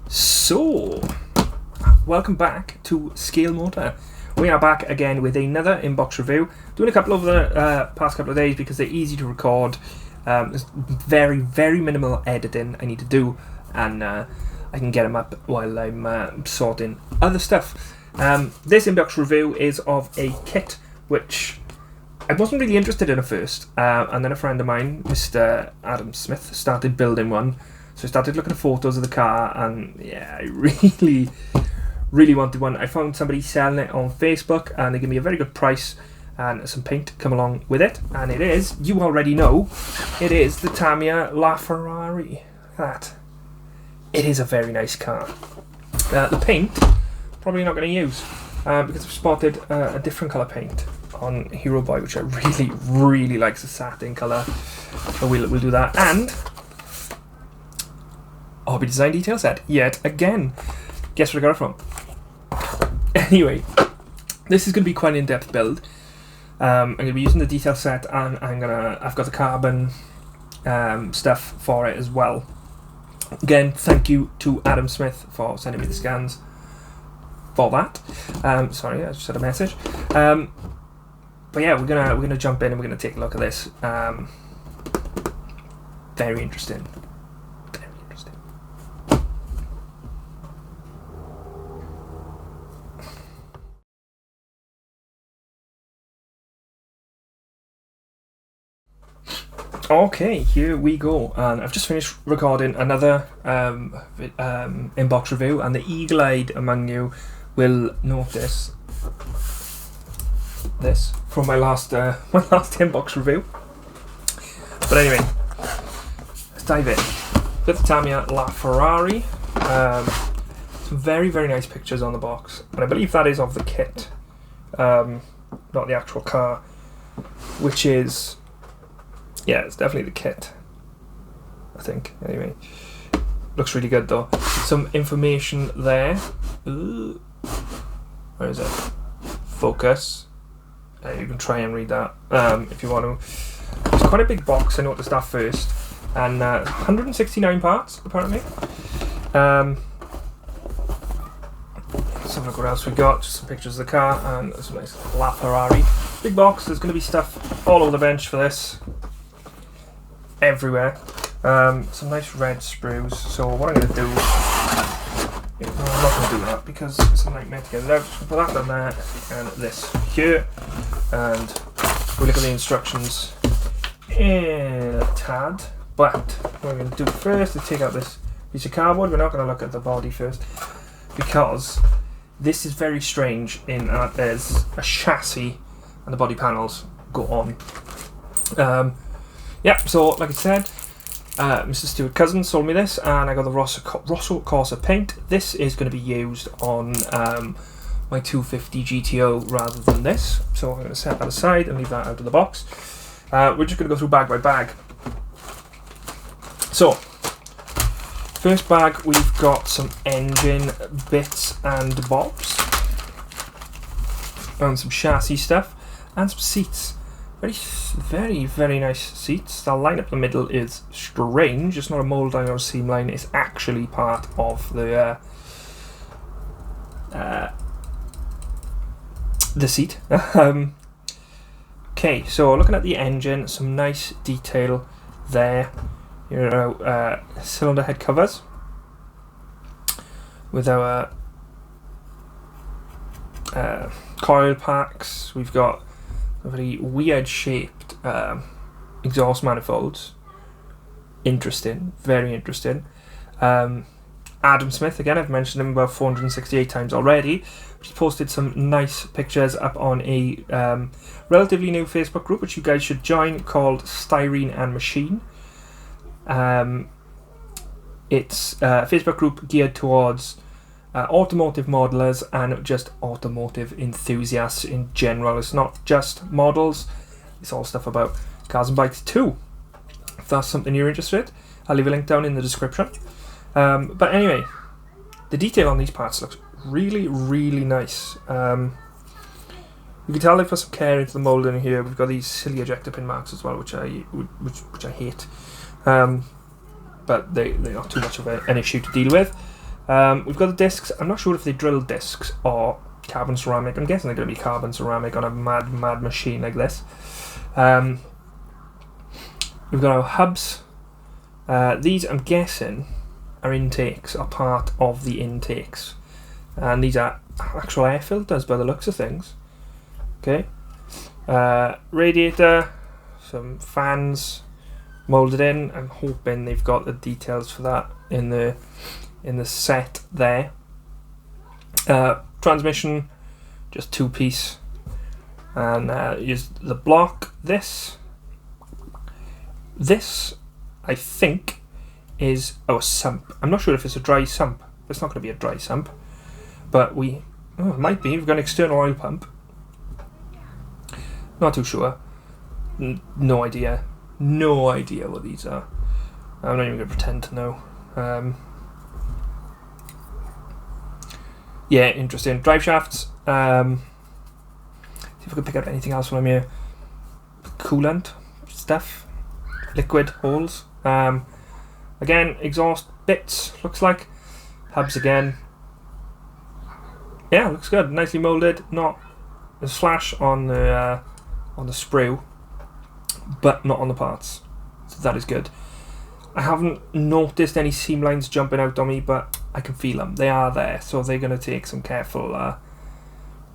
So, welcome back to Scale Motor. We are back again with another inbox review. Doing a couple over the past couple of days because they're easy to record. There's very minimal editing I need to do, and I can get them up while I'm sorting other stuff. This inbox review is of a kit which I wasn't really interested in at first, and then a friend of mine, Mr. Adam Smith, started building one. So I started looking at photos of the car, and yeah, I really wanted one. I found somebody selling it on Facebook, and they gave me a very good price and some paint come along with it. And it is, you already know, it is the Tamiya LaFerrari. That. It is a very nice car. The paint, probably not going to use, because I've spotted a different colour paint on Hero Boy, which I really like, the satin colour. So we'll do that. And Hobby Design Detail Set, yet again. Guess where I got it from? Anyway, this is going to be quite an in-depth build. I'm going to be using the detail set, and I've got the carbon stuff for it as well. Again, thank you to Adam Smith for sending me the scans for that. Sorry, I just had a message. But yeah, we're gonna jump in and we're gonna take a look at this. Very interesting. Okay, here we go, and I've just finished recording another inbox review, and the eagle-eyed among you will notice this from my last inbox review. But anyway, let's dive in. With the Tamiya LaFerrari, some very nice pictures on the box, and I believe that is of the kit, not the actual car, which is. Yeah, it's definitely the kit, I think. Anyway, looks really good though. Some information there. Ooh. Where is it? Focus. You can try and read that if you want to. It's quite a big box, I noticed that first. And 169 parts, apparently. Let's have a look what else we got. Just some pictures of the car and some nice LaFerrari. Big box, there's going to be stuff all over the bench for this. Everywhere. Some nice red sprues. So what I'm going to do, I'm not going to do that because it's a nightmare to get it out. So put that down there and this here, and we'll look at the instructions in a tad. But what I'm going to do first is take out this piece of cardboard. We're not going to look at the body first because this is very strange in that there's a chassis and the body panels go on. Yeah, so like I said, Mr. Stuart Cousins sold me this, and I got the Rosso Corsa paint. This is going to be used on my 250 GTO rather than this, so I'm going to set that aside and leave that out of the box. We're just going to go through bag by bag. So, first bag, we've got some engine bits and bobs, and some chassis stuff, and some seats. Very nice seats. The line up the middle is strange. It's not a mould line or a seam line. It's actually part of the seat. Okay, so looking at the engine, some nice detail there. You know, cylinder head covers with our coil packs. We've got very weird shaped exhaust manifolds. Interesting, very interesting. Adam Smith, again, I've mentioned him about 468 times already. He's posted some nice pictures up on a relatively new Facebook group, which you guys should join, called Styrene and Machine. It's a Facebook group geared towards automotive modelers and just automotive enthusiasts in general. It's not just models, it's all stuff about cars and bikes too. If that's something you're interested in, I'll leave a link down in the description. But anyway, the detail on these parts looks really nice. You can tell they've put some care into the moulding here. We've got these silly ejector pin marks as well, which I hate. But they're not too much of an issue to deal with. We've got the discs. I'm not sure if they drilled discs or carbon ceramic. I'm guessing they're going to be carbon ceramic on a mad machine like this. We've got our hubs. These, I'm guessing, are intakes, are part of the intakes. And these are actual air filters by the looks of things. Okay. Radiator, some fans moulded in. I'm hoping they've got the details for that in the set there. Transmission, just 2-piece. And use the block. This, I think, is a sump. I'm not sure if it's a dry sump. It's not going to be a dry sump. But it might be. We've got an external oil pump. Not too sure. No idea. No idea what these are. I'm not even going to pretend to know. Yeah, interesting. Drive shafts. See if I can pick up anything else while I'm here. Coolant stuff. Liquid holes. Again, exhaust bits, looks like. Hubs again. Yeah, looks good. Nicely moulded. Not a slash on the sprue, but not on the parts. So that is good. I haven't noticed any seam lines jumping out on me, but I can feel them. They are there, so they're going to take some careful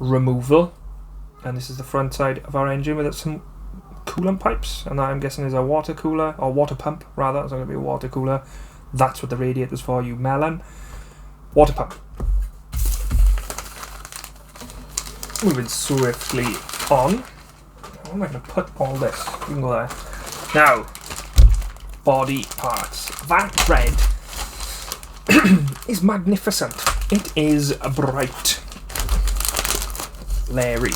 removal. And this is the front side of our engine with some coolant pipes, and that I'm guessing is a water cooler, or water pump rather. It's not going to be a water cooler. That's what the radiator's for, you melon. Water pump. Moving swiftly on. Where am I going to put all this? You can go there. Now, body parts. That red is magnificent. It is bright. Larry.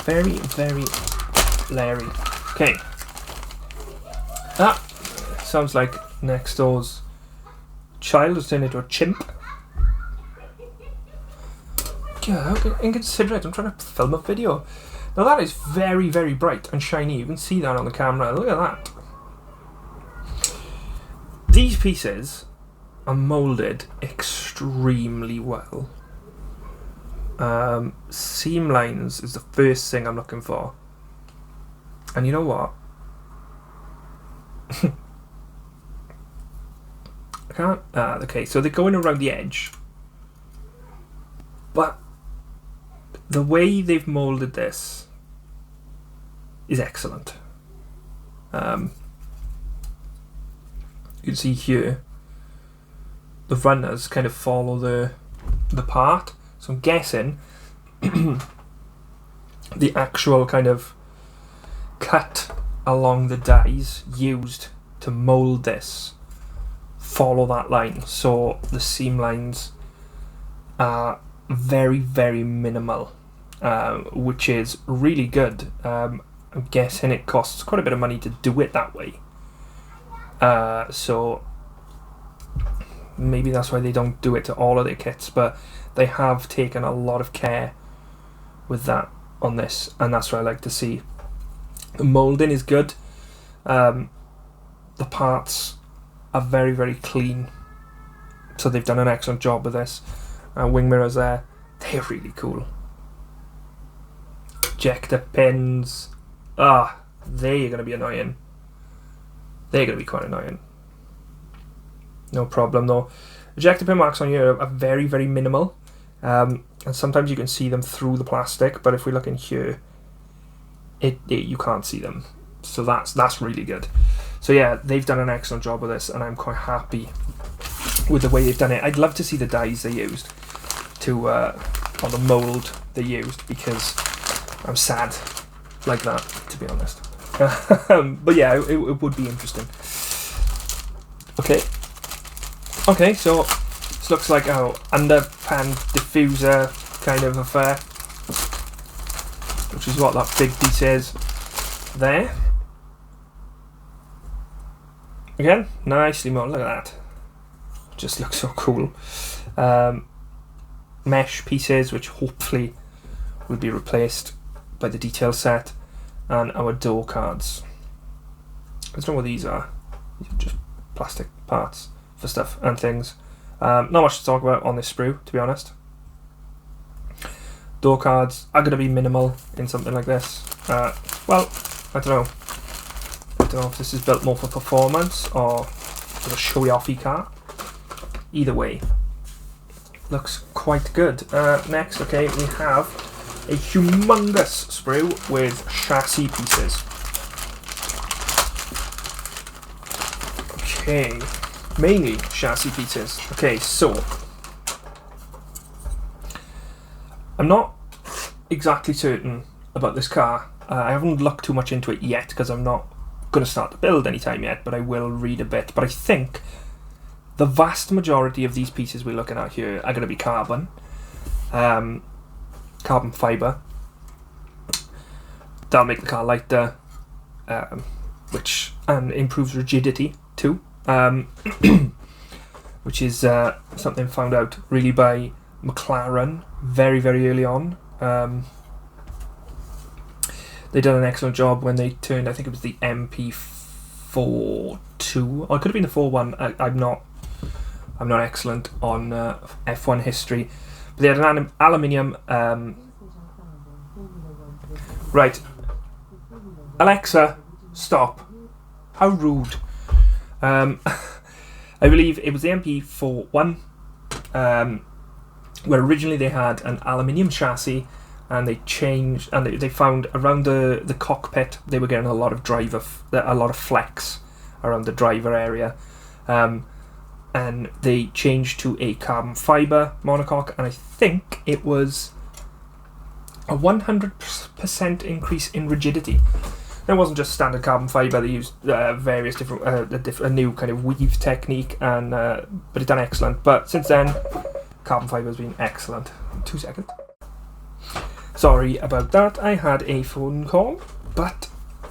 Very, very Larry. Okay. That sounds like next door's child has turned into a chimp. Yeah, how inconsiderate. I'm trying to film a video. Now that is very, very bright and shiny. You can see that on the camera. Look at that. These pieces are moulded extremely well. Seam lines is the first thing I'm looking for. And you know what? I can't... okay, so they're going around the edge. But the way they've moulded this is excellent. You can see here the runners kind of follow the part. So I'm guessing the actual kind of cut along the dies used to mould this follow that line. So the seam lines are very, very minimal, which is really good. I'm guessing it costs quite a bit of money to do it that way. So maybe that's why they don't do it to all of their kits, but they have taken a lot of care with that on this, and that's what I like to see. The moulding is good. The parts are very, very clean, so they've done an excellent job with this. Wing mirrors there, they're really cool. Ejector pins, they're going to be annoying. They're going to be quite annoying. No problem though. Ejector pin marks on here are very, very minimal. And sometimes you can see them through the plastic, but if we look in here, you can't see them. So that's really good. So yeah, they've done an excellent job with this, and I'm quite happy with the way they've done it. I'd love to see the dies they used to, or the mould they used, because I'm sad like that, to be honest. But yeah, it would be interesting. Okay, so this looks like our underpan diffuser kind of affair, which is what that big piece is there. Again, nicely molded. Look at that. Just looks so cool. Mesh pieces, which hopefully will be replaced by the detail set, and our door cards. I don't know what these are. These are just plastic parts for stuff and things. Not much to talk about on this sprue, to be honest. Door cards are going to be minimal in something like this. Well, I don't know. I don't know if this is built more for performance or for a showy-offy car. Either way, looks quite good. Next, okay, we have a humongous sprue with chassis pieces. Okay, mainly chassis pieces. Okay, so I'm not exactly certain about this car. I haven't looked too much into it yet because I'm not going to start to build anytime yet, but I will read a bit. But I think the vast majority of these pieces we're looking at here are going to be carbon. Carbon fibre. That'll make the car lighter, which improves rigidity too. Which is something found out really by McLaren very, very early on. They did an excellent job when they turned, I think it was the MP4-2, or it could have been the 4-1. I'm not excellent on F1 history, but they had an aluminium. Right, Alexa, stop! How rude! I believe it was the MP4-1, where originally they had an aluminium chassis, and they changed, and they found around the cockpit they were getting a lot of flex around the driver area, and they changed to a carbon fibre monocoque, and I think it was a 100% increase in rigidity. It wasn't just standard carbon fibre. They used various different, a new kind of weave technique, and but it done excellent. But since then, carbon fibre has been excellent. 2 seconds. Sorry about that. I had a phone call, but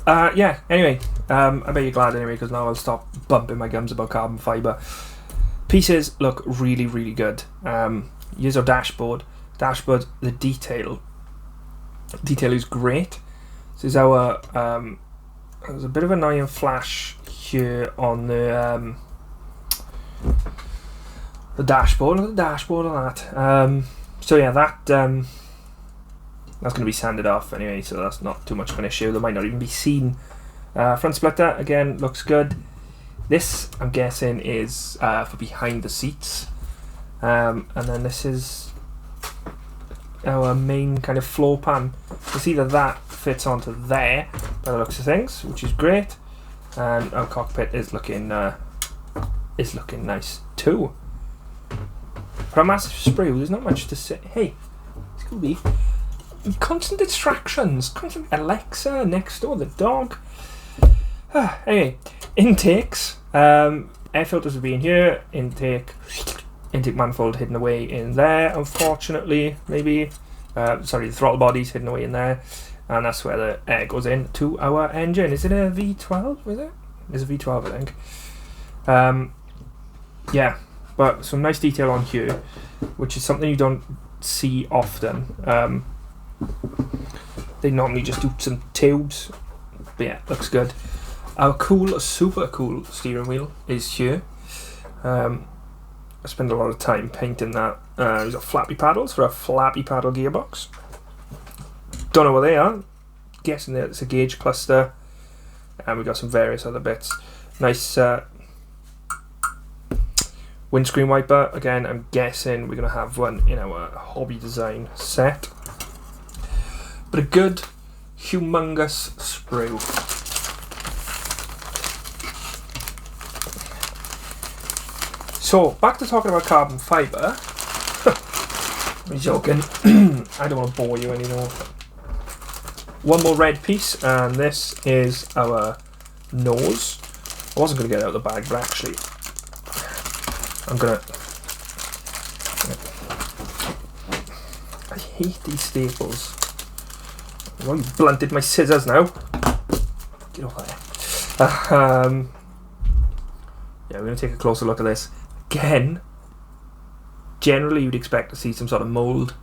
yeah. Anyway, I bet you're glad anyway, because now I'll stop bumping my gums about carbon fibre. Pieces look really, really good. Here's our dashboard. Dashboard. The detail is great. This is our, there's a bit of an iron flash here on the dashboard and that. So yeah, that's going to be sanded off anyway, so that's not too much of an issue. There might not even be seen. Front splitter, again, looks good. This, I'm guessing, is for behind the seats. And then this is our main kind of floor pan. You see that fits onto there by the looks of things, which is great. And our cockpit is looking nice too. For a massive sprue, there's not much to say. Hey, Scooby, constant distractions, constant Alexa next door, the dog. Anyway, intakes, air filters will be in here. Intake manifold hidden away in there, unfortunately, maybe. Sorry, the throttle body's hidden away in there, and that's where the air goes into our engine. Is it a V12, is it? It's a V12, I think. Yeah, but some nice detail on here, which is something you don't see often. They normally just do some tubes, but yeah, looks good. Our super cool steering wheel is here. I spend a lot of time painting that. We've got flappy paddles for a flappy paddle gearbox. Don't know what they are. Guessing that it's a gauge cluster. And we've got some various other bits. Nice windscreen wiper. Again, I'm guessing we're going to have one in our hobby design set. But a good, humongous sprue. So, back to talking about carbon fibre. I'm joking. I don't want to bore you anymore. One more red piece, and this is our nose. I wasn't going to get it out of the bag, but actually, I'm going to... I hate these staples. I've only blunted my scissors now. Get over there. Yeah, we're going to take a closer look at this. Again, generally you'd expect to see some sort of mould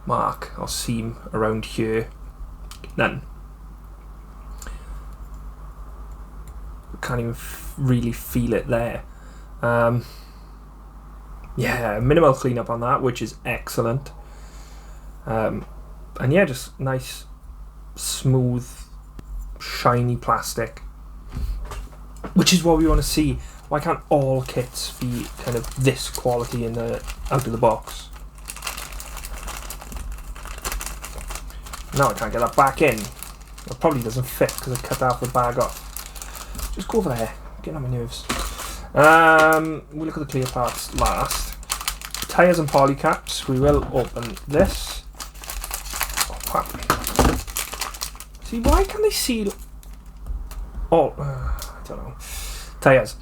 mark or seam around here. None. Can't even really feel it there. Yeah, minimal cleanup on that, which is excellent. And yeah, just nice, smooth, shiny plastic, which is what we want to see. Why can't all kits be kind of this quality in the out of the box? Now I can't get that back in. It probably doesn't fit because I cut half the bag off. Just go over there. Get on my nerves. We'll look at the clear parts last. Tyres and poly caps. We will open this. Oh, wow. See, why can't they seal? Oh, I don't know. Tyres.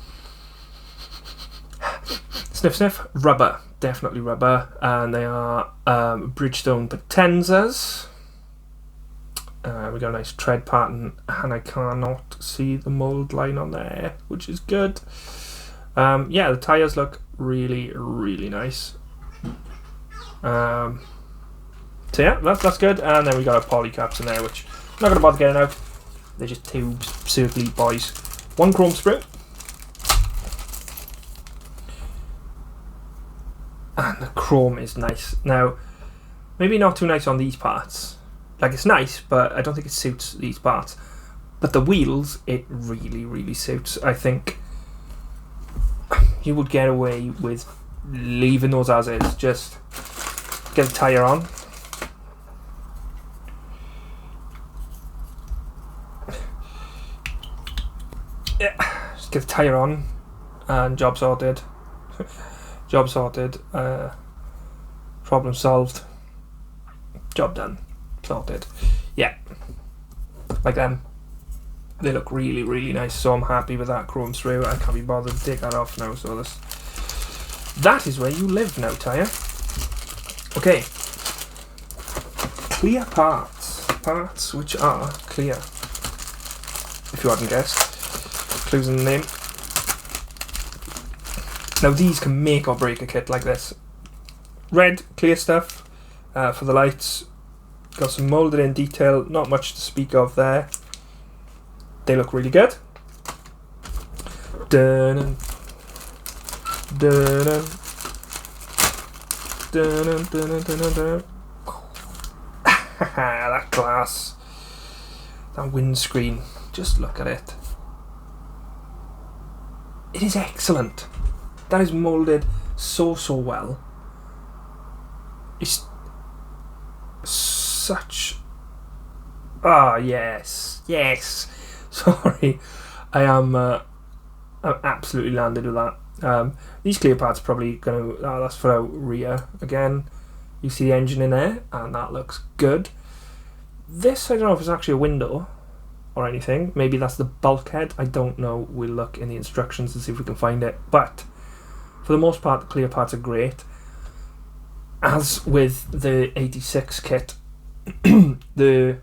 Sniff sniff. Rubber. Definitely rubber. And they are Bridgestone Potenzas. We got a nice tread pattern, and I cannot see the mould line on there, which is good. Yeah, the tyres look really, really nice. So yeah, that's good. And then we got our poly caps in there, which I'm not going to bother getting out. They're just tubes, circly boys. One chrome sprue. And the chrome is nice. Now, maybe not too nice on these parts. Like, it's nice, but I don't think it suits these parts. But the wheels, it really, really suits. I think you would get away with leaving those as is. Just get a tyre on. Yeah, just get a tyre on and job sorted. Job sorted. Problem solved. Job done. Sorted. Yeah, like them. They look really, really nice, so I'm happy with that chrome sprue. I can't be bothered to take that off now, so that is where you live now, tyre. Okay, clear parts which are clear, if you hadn't guessed. Clues in the name. Now these can make or break a kit like this. Red clear stuff for the lights. Got some moulded in detail, not much to speak of there. They look really good. Dun dun dun dun dun dun. That glass, that windscreen, just look at it. It is excellent. That is moulded so well. It's such yes sorry, I'm absolutely landed with that. These clear parts are probably gonna that's for our rear again. You see the engine in there, and that looks good. This, I don't know if it's actually a window or anything. Maybe that's the bulkhead, I don't know. We'll look in the instructions and see if we can find it, but for the most part the clear parts are great. As with the 86 kit, the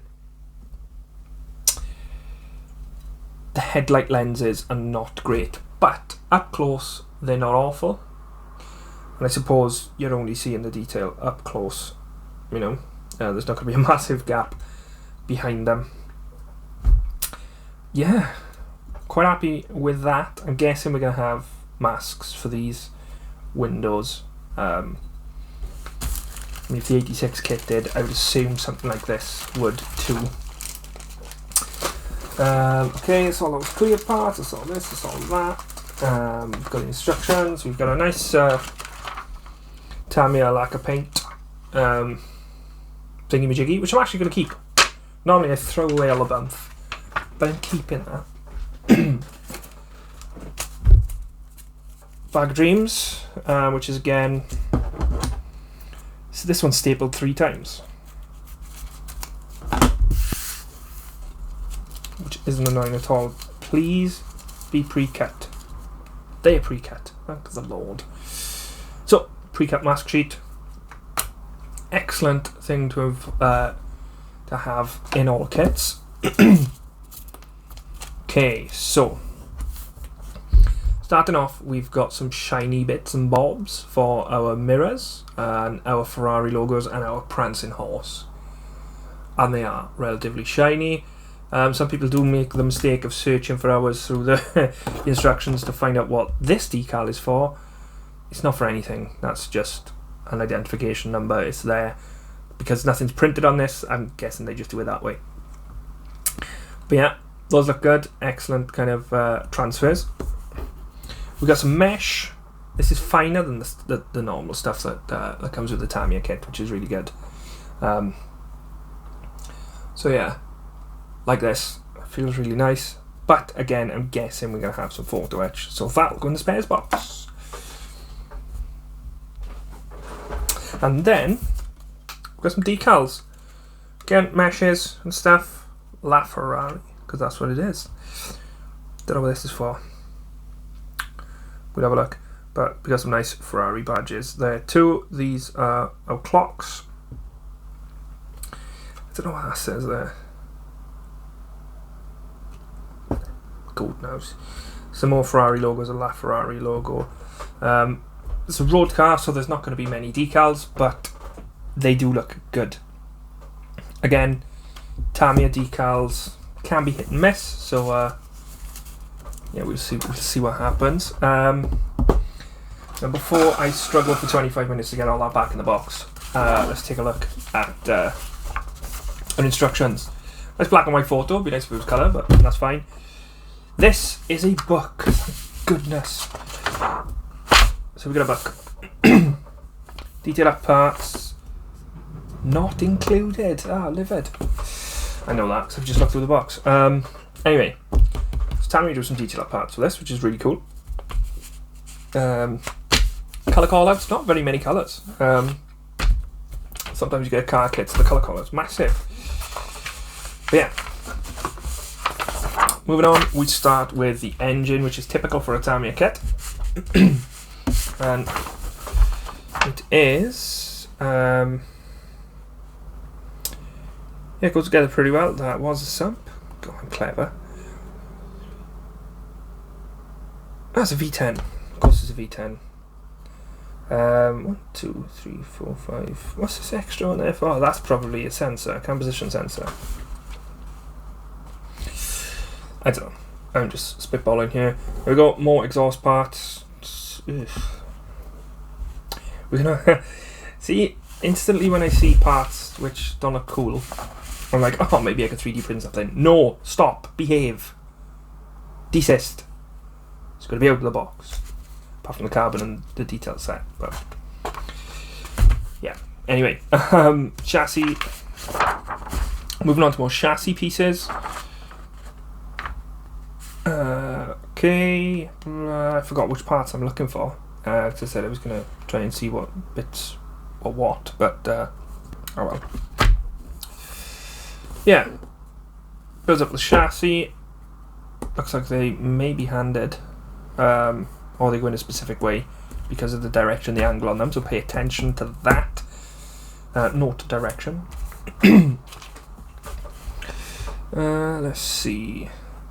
headlight lenses are not great, but up close they're not awful. And I suppose you're only seeing the detail up close, you know. There's not going to be a massive gap behind them. Yeah, quite happy with that. I'm guessing we're going to have masks for these windows. If the 86 kit did, I would assume something like this would too. Okay, it's all those clear parts, it's all this, it's all that. We've got the instructions, we've got a nice Tamiya lacquer paint thingy-majiggy, which I'm actually going to keep. Normally I throw away all the bump, but I'm keeping that. Bag of Dreams, which is again, so this one's stapled 3 times, which isn't annoying at all. Please be pre-cut. They are pre-cut, thank the Lord. So, pre-cut mask sheet. Excellent thing to have in all kits. Okay, so starting off, we've got some shiny bits and bobs for our mirrors and our Ferrari logos and our prancing horse, and they are relatively shiny. Some people do make the mistake of searching for hours through the instructions to find out what this decal is for. it's not for anything. That's just an identification number. It's there because nothing's printed on this. I'm guessing they just do it that way. But yeah, those look good. Excellent kind of transfers. We've got some mesh. This is finer than the normal stuff that comes with the Tamiya kit, which is really good. So yeah, like this. It feels really nice. But again, I'm guessing we're going to have some photo etch. So that'll go in the spares box. And then we've got some decals. Again, meshes and stuff. LaFerrari, because that's what it is. Don't know what this is for. We'll have a look. But we got some nice Ferrari badges there too. These are our clocks. I don't know what that says there. Gold nose. Some more Ferrari logos, a LaFerrari logo. It's a road car, so there's not going to be many decals, but they do look good. Again, Tamiya decals can be hit and miss, so yeah, we'll see what happens. And before I struggle for 25 minutes to get all that back in the box, let's take a look at our instructions. Nice black and white photo. It'd be nice if it was colour, but that's fine. This is a book. Goodness. So we got a book. Detail up parts. Not included. Ah, livid. I know that because I've just looked through the box. Anyway, so Tamiya do some detail up parts for this, which is really cool. Colour callouts, not very many colours. Sometimes you get car kits, the colour callouts massive. But yeah. Moving on, we start with the engine, which is typical for a Tamiya kit. And it is yeah, it goes together pretty well. That was a sump. God, I'm clever. That's a V10. Of course it's a V10. 1, 2, 3, 4, 5. What's this extra on there for? Oh, that's probably a sensor, a composition sensor. I don't know. I'm just spitballing here. We got more exhaust parts. Ugh. We're gonna see instantly when I see parts which don't look cool. I'm like, oh, maybe I could 3D print something. No, stop, behave, desist. It's gonna be out of the box, apart from the carbon and the detail set. But yeah. Anyway, chassis. Moving on to more chassis pieces. Okay, I forgot which parts I'm looking for. As I said, I was going to try and see what bits or what, but oh well. Yeah, builds up the chassis. Looks like they may be handed, or they go in a specific way because of the direction, the angle on them. So pay attention to that. Note direction. Let's see.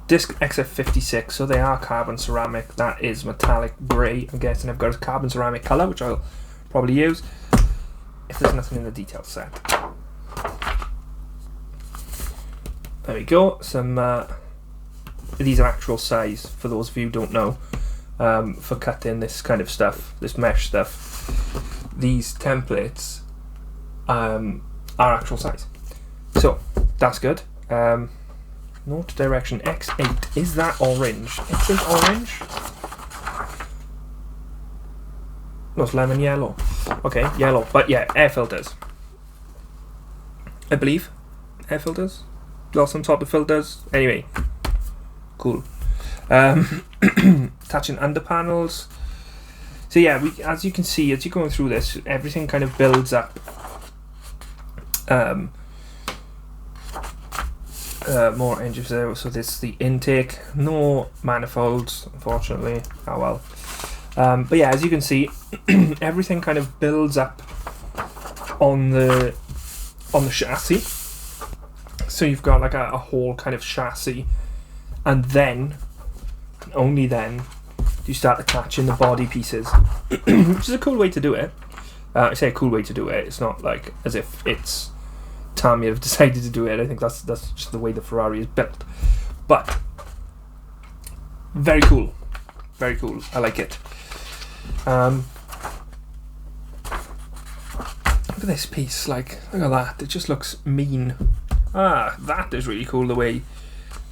Disc XF56, so they are carbon ceramic. That is metallic grey. I'm guessing I've got a carbon ceramic colour, which I'll probably use if there's nothing in the detail set. There we go. Some these are actual size for those of you who don't know. For cutting this kind of stuff, this mesh stuff, these templates are actual size. So that's good. Note direction X8. Is that orange? X8 orange? No, it's lemon yellow. Okay, yellow. But yeah, air filters. I believe. Air filters? Or some sort of filters. Anyway. Cool. Attaching under panels. So yeah, as you can see, as you're going through this, everything kind of builds up. More engines there. So this is the intake. No manifolds, unfortunately. Oh well. But yeah, as you can see, everything kind of builds up on the chassis. So you've got like a whole kind of chassis, and then, and only then, do you start attaching the body pieces, which is a cool way to do it. I say a cool way to do it. It's not like as if it's Tamiya have decided to do it. I think that's just the way the Ferrari is built. But very cool, very cool. I like it. Look at this piece, like, look at that, it just looks mean. Ah, that is really cool, the way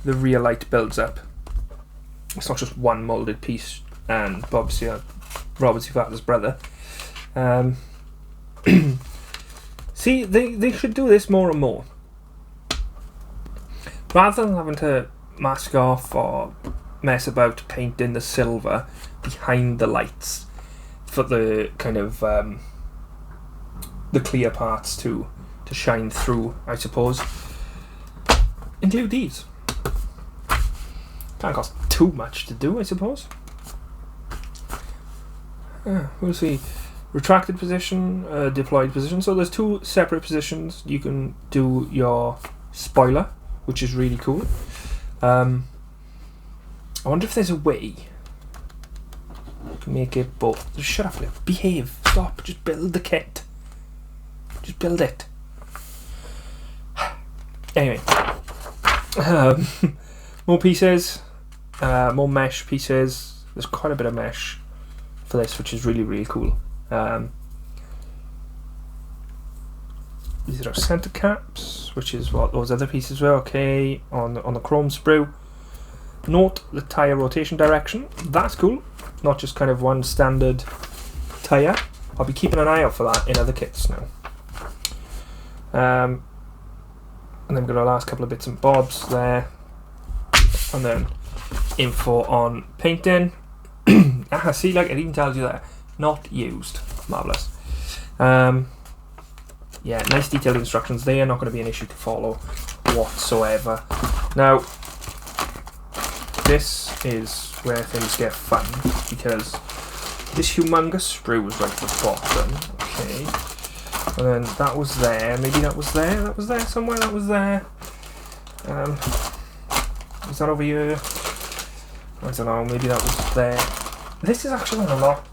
the rear light builds up. It's not just one moulded piece, and Bob's your Robert's your father's brother. See, they should do this more and more. Rather than having to mask off or mess about painting the silver behind the lights for the kind of the clear parts to shine through, I suppose. Include these. Can't cost too much to do, I suppose. We'll see. Retracted position, deployed position. So there's two separate positions. You can do your spoiler, which is really cool. I wonder if there's a way to make it both. Just shut up, Lou. Behave. Stop. Just build the kit. Just build it. Anyway. More pieces. More mesh pieces. There's quite a bit of mesh for this, which is really, really cool. These are our center caps, which is what those other pieces were. Okay, on the chrome sprue. Note the tire rotation direction. That's cool. Not just kind of one standard tire. I'll be keeping an eye out for that in other kits now. And then we've got our last couple of bits and bobs there, and then info on painting. See, like it even tells you that not used. Marvelous. Yeah, nice detailed instructions. They are not going to be an issue to follow whatsoever. Now, this is where things get fun, because this humongous sprue was right at the bottom. Okay, and then that was there. Maybe that was there. That was there somewhere. That was there. Was that over here? I don't know. Maybe that was there. This is actually a lot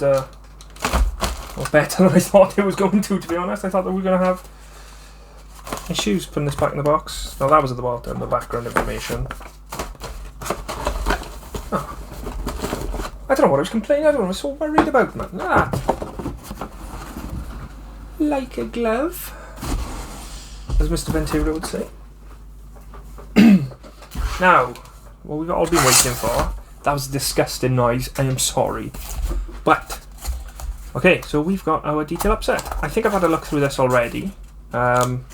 better than I thought it was going to be honest. I thought that we were going to have issues putting this back in the box. No, that was at the bottom, the background information. Oh. I don't know what I was complaining. I don't know what I was so worried about, man. Look at that. Like a glove, as Mr. Ventura would say. Now, what we've all been waiting for. That was a disgusting noise. I am sorry. But, okay, so we've got our detail upset. I think I've had a look through this already. But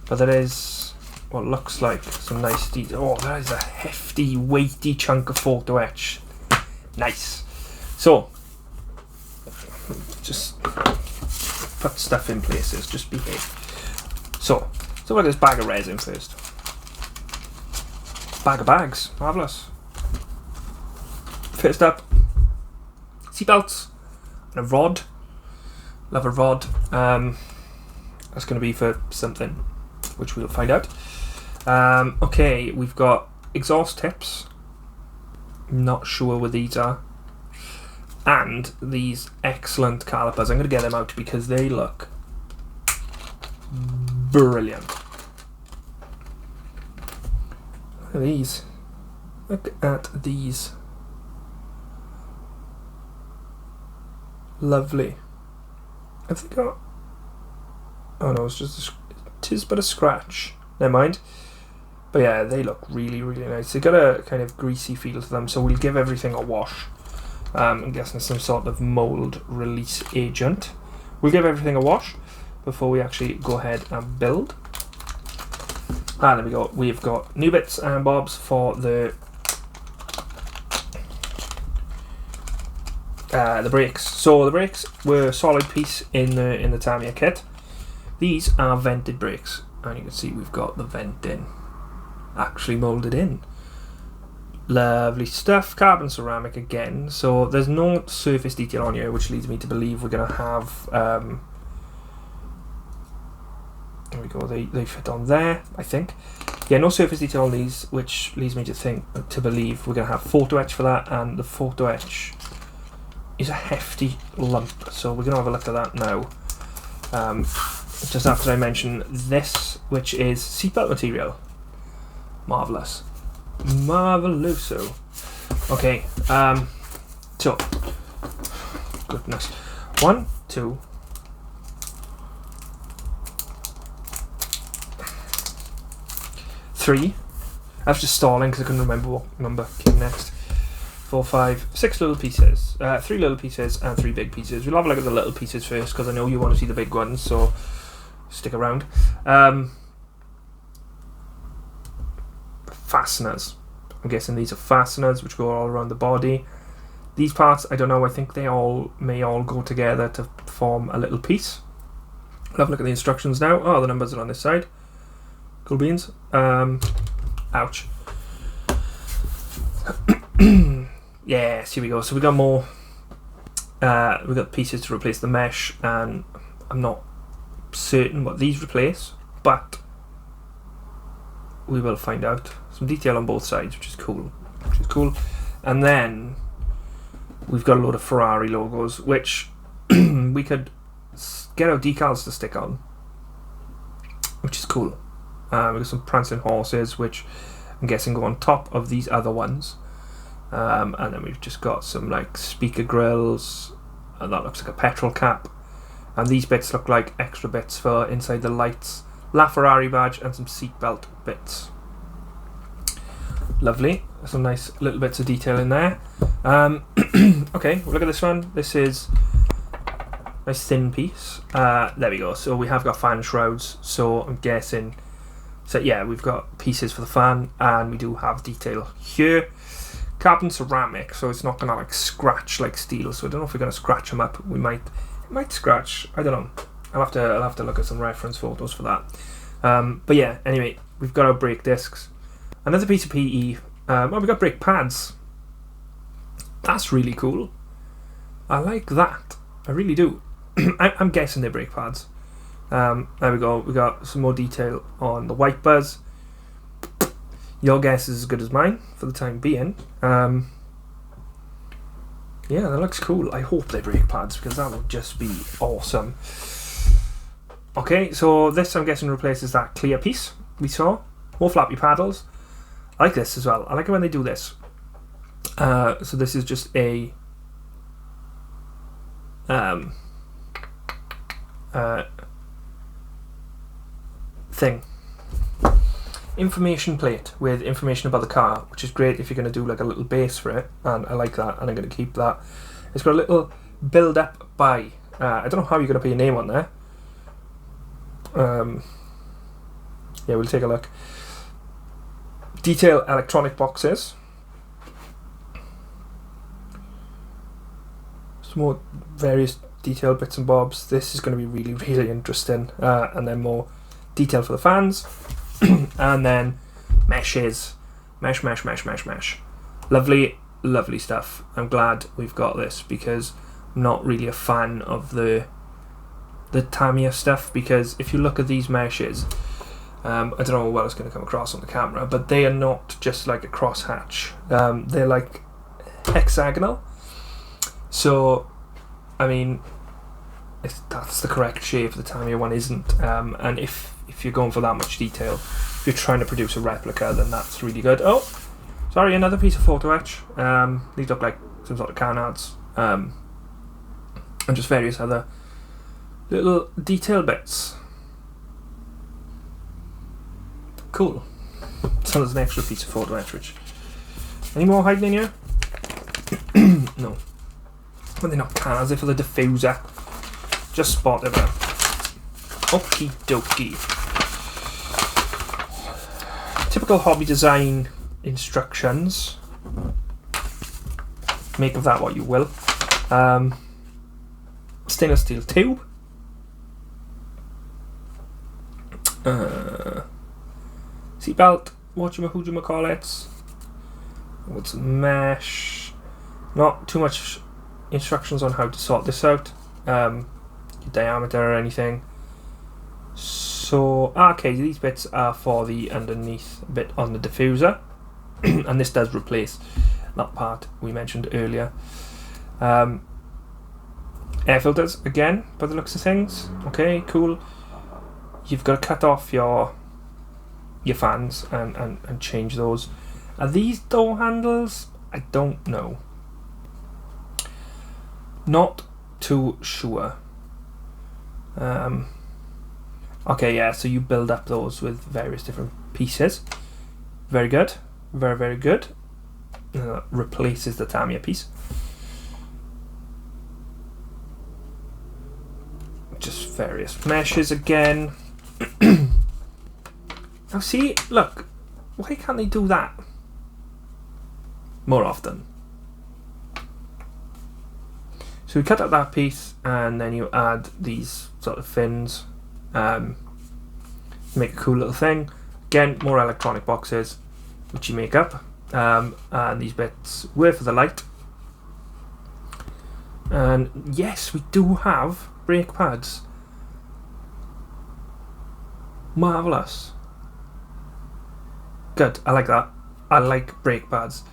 there is what looks like some nice detail. Oh, that is a hefty, weighty chunk of photo etch. Nice. So, just put stuff in places. Just behave. So look at this bag of resin first. Bag of bags. Marvellous. First up, seatbelts and a rod. Love a rod. That's going to be for something, which we'll find out. Okay, we've got exhaust tips. Not sure what these are. And these excellent calipers. I'm going to get them out because they look brilliant. Look at these. Look at these. Lovely. Have they got... Oh no, it's just it is but a scratch. Never mind. But yeah, they look really, really nice. They've got a kind of greasy feel to them, so we'll give everything a wash. I'm guessing some sort of mold release agent. We'll give everything a wash before we actually go ahead and build. Ah, there we go. We've got new bits and bobs for the brakes. So the brakes were a solid piece in the Tamiya kit. These are vented brakes, and you can see we've got the vent in, actually moulded in. Lovely stuff. Carbon ceramic again. So there's no surface detail on here, which leads me to believe we're gonna have. There we go. They fit on there, I think. Yeah, no surface detail on these, which leads me to believe we're gonna have photo etch for that, and the photo etch is a hefty lump. So we're gonna have a look at that now. Just after I mention this, which is seatbelt material. Marvellous. Marvelloso. Okay, so, goodness. 1, 2, 3. I was just stalling because I couldn't remember what number came next. 4, 5, 6 little pieces. 3 little pieces and 3 big pieces. We'll have a look at the little pieces first because I know you want to see the big ones, so stick around. Fasteners. I'm guessing these are fasteners which go all around the body. These parts, I don't know, I think they may all go together to form a little piece. We'll have a look at the instructions now. Oh, the numbers are on this side. Cool beans. Ouch. Yes, here we go. So we got more. We got pieces to replace the mesh, and I'm not certain what these replace, but we will find out. Some detail on both sides, which is cool. And then we've got a load of Ferrari logos, which we could get our decals to stick on, which is cool. We've got some prancing horses, which I'm guessing go on top of these other ones. And then we've just got some like speaker grills, and that looks like a petrol cap. And these bits look like extra bits for inside the lights. LaFerrari badge and some seatbelt bits. Lovely. Some nice little bits of detail in there. Okay, we'll look at this one. This is a nice thin piece. There we go. So we have got fan shrouds. So I'm guessing. So yeah, we've got pieces for the fan, and we do have detail here. Carbon ceramic, so it's not gonna like scratch like steel. So I don't know if we're gonna scratch them up. It might scratch. I don't know. I'll have to look at some reference photos for that. But yeah, anyway, we've got our brake discs. Another piece of PE. We've got brake pads. That's really cool. I like that. I really do. I'm guessing they're brake pads. There we go. We got some more detail on the wipers. Your guess is as good as mine for the time being. Yeah, that looks cool. I hope they're brake pads because that would just be awesome. Okay, so this I'm guessing replaces that clear piece we saw. More flappy paddles. I like this as well. I like it when they do this. So this is just a thing. Information plate with information about the car, which is great if you're going to do like a little base for it, and I like that, and I'm going to keep that. It's got a little build up by. I don't know how you're going to put your name on there. Yeah, we'll take a look. Detail electronic boxes. Some more various detail bits and bobs. This is going to be really, really interesting. And then more detail for the fans. And then meshes. Mesh. Lovely, lovely stuff. I'm glad we've got this because I'm not really a fan of the Tamiya stuff, because if you look at these meshes, I don't know what it's going to come across on the camera, but they are not just like a crosshatch. They're like hexagonal. So, I mean, that's the correct shape. The Tamiya one isn't. And if you're going for that much detail, if you're trying to produce a replica, then that's really good. Oh, sorry, another piece of Photo-etched. These look like some sort of canards. And just various other little detail bits. Cool. So there's an extra piece of Photo-etched, which... Any more hiding in here? No. Well, they're not canards, they're for the diffuser. Just spotted them. Okie dokie. Typical hobby design instructions. Make of that what you will. Stainless steel tube. Seatbelt. Whatchamacallit. With some mesh. Not too much instructions on how to sort this out. Your diameter or anything. So, okay, these bits are for the underneath bit on the diffuser. And this does replace that part we mentioned earlier. Air filters, again, by the looks of things. Okay, cool. You've got to cut off your fans and change those. Are these door handles? I don't know. Not too sure. Okay, yeah, so you build up those with various different pieces. Very good. Very, very good. Replaces the Tamiya piece. Just various meshes again. Now see, look, why can't they do that more often? So we cut out that piece and then you add these sort of fins. Make a cool little thing. Again, more electronic boxes, which you make up. And these bits were for the light. And yes, we do have brake pads. Marvellous. Good, I like that. I like brake pads.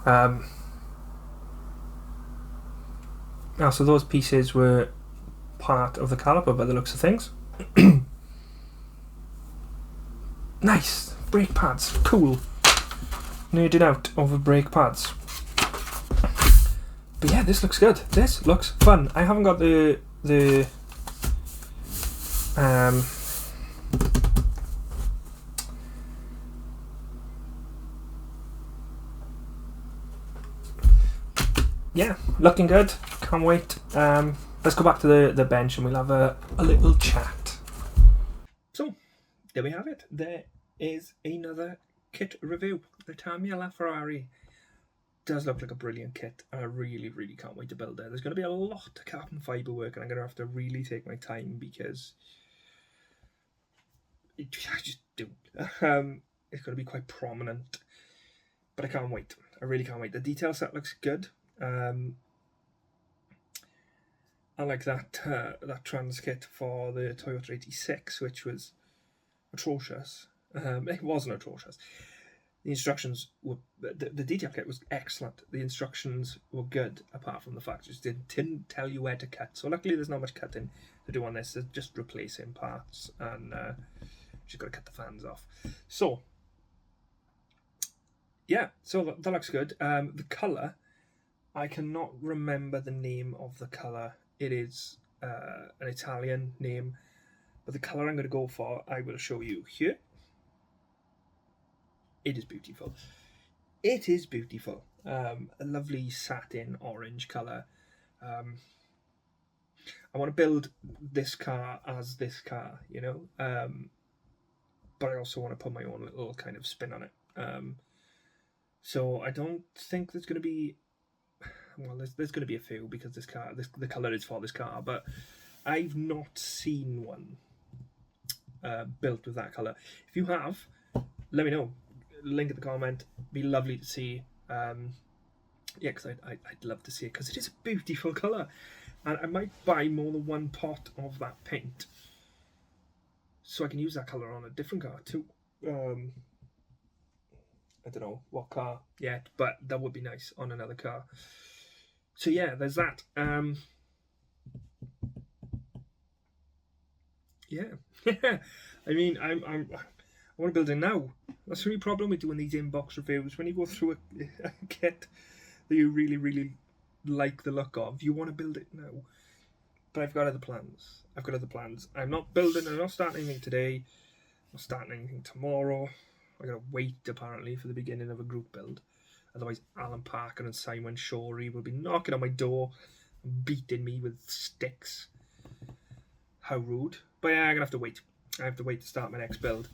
Now, so those pieces were part of the caliper by the looks of things. Nice, brake pads, cool. Nerding out over brake pads. But yeah, this looks good. This looks fun. I haven't got the yeah, looking good. Can't wait. Let's go back to the bench and we'll have a little chat. So, there we have it. There is another kit review. The Tamiya LaFerrari does look like a brilliant kit. I really, really can't wait to build it. There's going to be a lot of carbon fibre work and I'm going to have to really take my time because I just do. It's going to be quite prominent. But I can't wait. I really can't wait. The detail set looks good. I like that trans kit for the Toyota 86, which was atrocious. It wasn't atrocious. The instructions were the detail kit was excellent. The instructions were good, apart from the fact it didn't tell you where to cut. So luckily, there's not much cutting to do on this. There's just replacing parts, and just got to cut the fans off. So yeah, so that looks good. The colour, I cannot remember the name of the colour. It is an Italian name, but the colour I'm going to go for, I will show you here. It is beautiful. It is beautiful. A lovely satin orange colour. I want to build this car as this car, you know, but I also want to put my own little kind of spin on it. So I don't think there's going to be, well, there's going to be a few because this car, the colour is for this car, but I've not seen one built with that colour. If you have, let me know. Link in the comment. Be lovely to see. Yeah, because I'd love to see it because it is a beautiful colour, and I might buy more than one pot of that paint so I can use that colour on a different car too. I don't know what car yet, but that would be nice on another car. So yeah, there's that. Yeah, I mean, I want to build it now. That's the only problem with doing these inbox reviews. When you go through a kit that you really, really like the look of, you want to build it now. But I've got other plans. I'm not building, I'm not starting anything today. I'm not starting anything tomorrow. I'm going to wait, apparently, for the beginning of a group build. Otherwise, Alan Parker and Simon Shorey will be knocking on my door and beating me with sticks. How rude. But yeah, I'm going to have to wait. I have to wait to start my next build.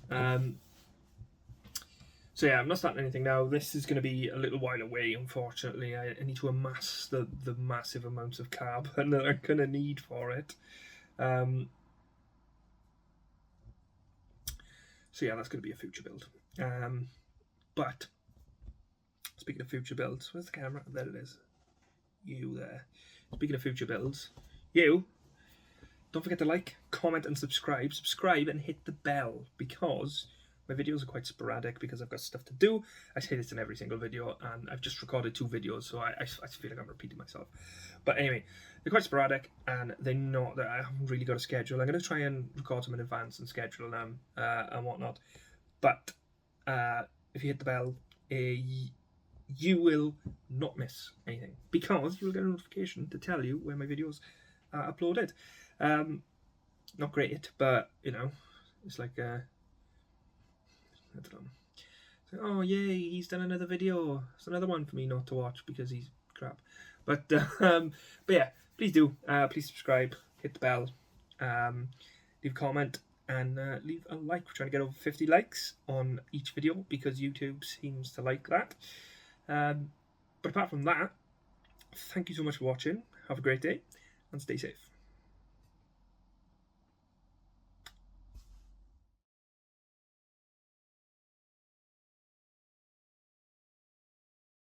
So yeah, I'm not starting anything now. This is going to be a little while away, unfortunately. I need to amass the massive amounts of carbon that I'm going to need for it. So yeah, that's going to be a future build. But speaking of future builds, where's the camera? There it is. You there. Speaking of future builds, you don't forget to like, comment and subscribe. Subscribe and hit the bell because my videos are quite sporadic because I've got stuff to do. I say this in every single video and I've just recorded 2 videos, so I feel like I'm repeating myself. But anyway, they're quite sporadic and they're not, I haven't really got a schedule. I'm going to try and record them in advance and schedule them and whatnot. But if you hit the bell, you will not miss anything because you'll get a notification to tell you when my videos are uploaded. Not great, but you know, it's like I don't know. Oh yay, he's done another video. It's another one for me not to watch because he's crap. But yeah, please do. Please subscribe, hit the bell, leave a comment, and leave a like. We're trying to get over 50 likes on each video because YouTube seems to like that. But apart from that, thank you so much for watching. Have a great day and stay safe.